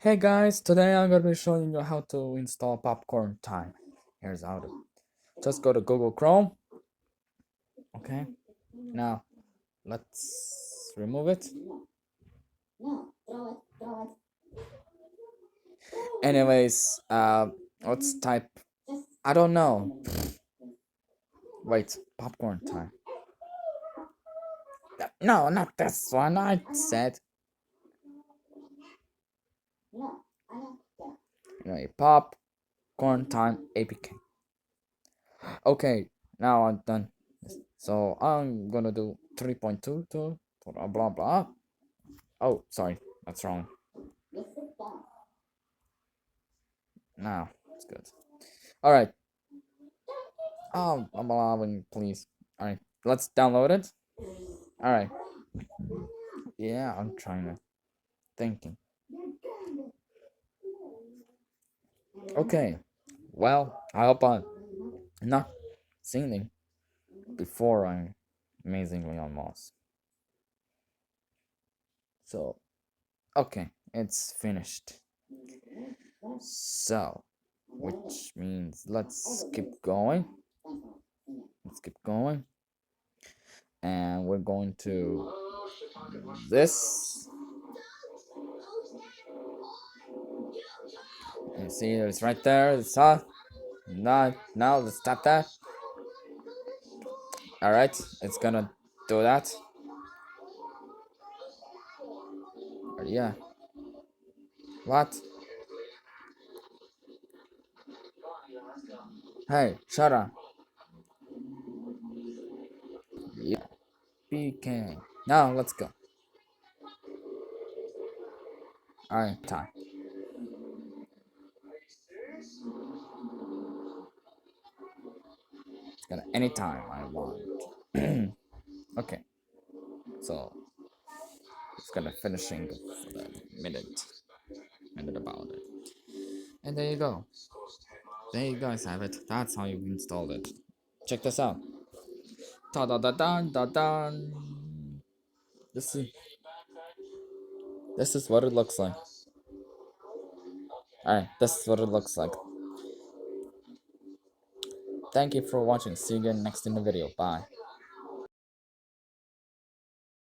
Hey guys, today I'm gonna be showing you how to install Popcorn Time. Here's how to. Just go to Google Chrome. Okay. Now let's remove it. Anyways, let's type. I don't know. Wait, Popcorn Time. No, not this one. I said. Anyway, Popcorn Time APK. Okay, now I'm done. So I'm gonna do 3.2 to blah blah blah. Oh, sorry, that's wrong. Now it's good. All right. I'm allowing, please. All right, let's download it. All right. Yeah, I'm trying to thinking. Okay. Well, I hope I'm not singing before I'm amazingly on Moss. So, okay, it's finished. So, which means let's keep going. Let's keep going. And we're going to this. You see, it's right there. It's hot. Now let's tap that. All right, it's gonna do that. Yeah. What? Hey, shut up. Yeah. PK. Now let's go. All right, time. It's gonna anytime I want. Okay, so it's gonna finishing for the minute about it. And there you go. There you guys have it. That's how you installed it. Check this out. Da da da da da da. This is what it looks like. Alright, this is what it looks like. Thank you for watching. See you again next in the video. Bye.